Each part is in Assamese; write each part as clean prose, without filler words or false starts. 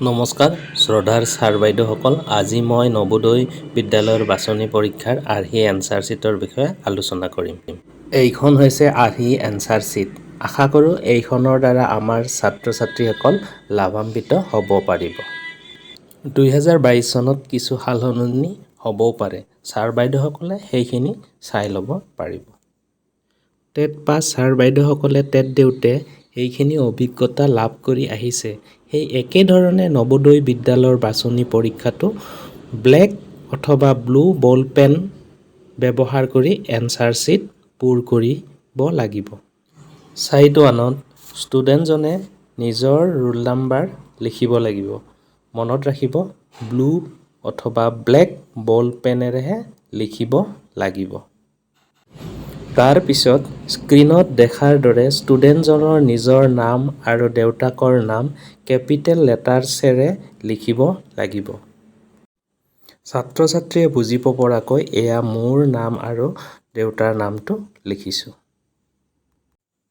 নমস্কাৰ শ্ৰদ্ধাৰ ছাৰ বাইদেউসকল, আজি মই নবোদয় বিদ্যালয়ৰ বাছনি পৰীক্ষাৰ আৰ্হি এনচাৰ শ্বীটৰ বিষয়ে আলোচনা কৰিম। এইখন হৈছে আৰ্হি এনচাৰ শ্বীট। আশা কৰোঁ এইখনৰ দ্বাৰা আমাৰ ছাত্ৰ ছাত্ৰীসকল লাভান্বিত হ'ব পাৰিব। 2022 চনত কিছু সালসলনি হ'বও পাৰে। ছাৰ বাইদেউসকলে সেইখিনি চাই ল'ব পাৰিব। টেট পাছ ছাৰ বাইদেউসকলে টেট দিওঁতে এইখিনি অভিজ্ঞতা লাভ কৰি আহিছে। সেই একেধৰণে নবোদয় বিদ্যালয়ৰ বাছনি পৰীক্ষাটো ব্লেক অথবা ব্লু বল পেন ব্যৱহাৰ কৰি এনচাৰ শ্বীট পূৰ কৰিব লাগিব। ছাইড 1ত ষ্টুডেণ্টজনে নিজৰ ৰোল নাম্বাৰ লিখিব লাগিব। মনত ৰাখিব, ব্লু অথবা ব্লেক বল পেনেৰেহে লিখিব লাগিব। তাৰ পিছত স্ক্ৰীনত দেখাৰ দৰে ষ্টুডেণ্টজনৰ নিজৰ নাম আৰু দেউতাকৰ নাম কেপিটেল লেটাৰ্ছৰে লিখিব লাগিব। ছাত্ৰ-ছাত্ৰীয়ে বুজিব পৰাকৈ এয়া মোৰ নাম আৰু দেউতাৰ নামটো লিখিছোঁ।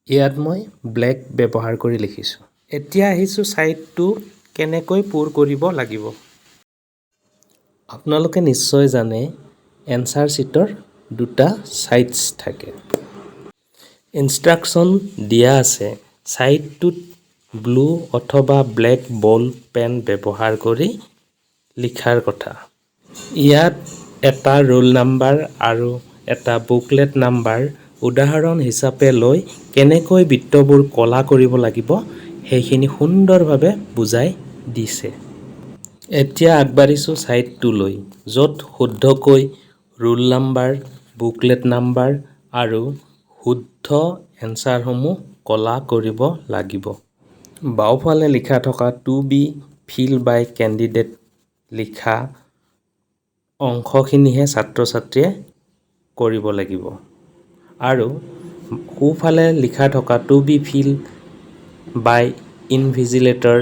ইয়াত মই ব্লেক ব্যৱহাৰ কৰি লিখিছোঁ। এতিয়া আহিছোঁ ছাইড 2 কেনেকৈ পূৰ কৰিব লাগিব। আপোনালোকে নিশ্চয় জানে এনচাৰ শ্বীটৰ দুটা ছাইডছ থাকে। ইনষ্ট্ৰাকশ্যন দিয়া আছে ছাইড 2ত ব্লু অথবা ব্লেক বল পেন ব্যৱহাৰ কৰি লিখাৰ কথা। ইয়াত এটা ৰোল নাম্বাৰ আৰু এটা বুকলেট নাম্বাৰ উদাহৰণ হিচাপে লৈ কেনেকৈ বৃত্তবোৰ ক'লা কৰিব লাগিব সেইখিনি সুন্দৰভাৱে বুজাই দিছে। এতিয়া আগবাঢ়িছোঁ ছাইড 2 লৈ, য'ত শুদ্ধকৈ ৰোল নাম্বাৰ, বুকলেট নাম্বাৰ আৰু শুদ্ধ এনচাৰসমূহ ক'লা কৰিব লাগিব। বাওঁফালে লিখা থকা টু বি ফিল বাই কেণ্ডিডেট লিখা অংশখিনিহে ছাত্ৰ-ছাত্ৰীয়ে কৰিব লাগিব আৰু সোঁফালে লিখা থকা টু বি ফিল বাই ইনভিজিলেটৰ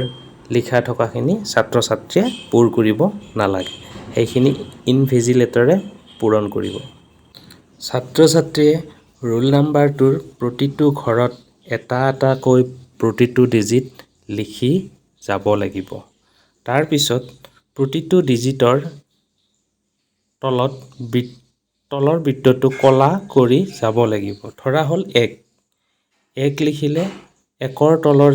লিখা থকাখিনি ছাত্ৰ-ছাত্ৰীয়ে পূৰ কৰিব নালাগে। সেইখিনি ইনভিজিলেটৰে পূৰণ কৰিব। ছাত্ৰ-ছাত্ৰীয়ে ৰোল নাম্বাৰটোৰ প্ৰতিটো ঘৰত এটা এটাকৈ প্ৰতিটো ডিজিট লিখি যাব লাগিব। তাৰ পিছত প্ৰতিটো ডিজিটৰ তলৰ বৃত্তটো ক'লা কৰি যাব লাগিব। ধৰা হ'ল 1 লিখিলে 1ৰ তলৰ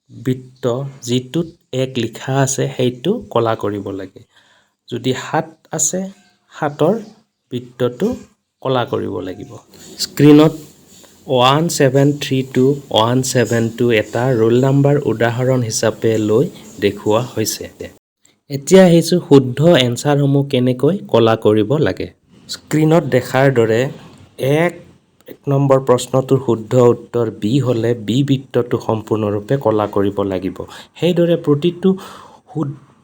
বৃত্ত যিটোত 1 লিখা আছে সেইটো ক'লা কৰিব লাগে। যদি 7 আছে 7ৰ বৃত্তটো ক'লা কৰিব লাগিব। স্ক্ৰীনত 1732 172 এটা ৰোল নাম্বাৰ উদাহৰণ হিচাপে লৈ দেখুওৱা হৈছে। এতিয়া আহিছোঁ শুদ্ধ এনচাৰসমূহ কেনেকৈ ক'লা কৰিব লাগে। স্ক্ৰীনত দেখাৰ দৰে 1 নম্বৰ প্ৰশ্নটোৰ শুদ্ধ উত্তৰ বি হ'লে বি বৃত্তটো সম্পূৰ্ণৰূপে ক'লা কৰিব লাগিব। সেইদৰে প্ৰতিটো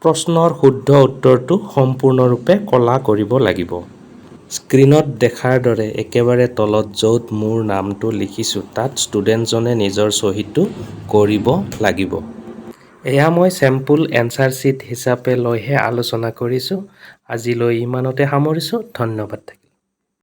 প্ৰশ্নৰ শুদ্ধ উত্তৰটো সম্পূৰ্ণৰূপে ক'লা কৰিব লাগিব। স্ক্ৰীনত দেখাৰ দৰে একেবাৰে তলত য'ত মোৰ নামটো লিখিছোঁ তাত ষ্টুডেণ্টজনে নিজৰ চহীটো কৰিব লাগিব। এয়া মই চেম্পুল এনচাৰ শ্বীট হিচাপে লৈহে আলোচনা কৰিছোঁ। আজিলৈ ইমানতে সামৰিছোঁ। ধন্যবাদ।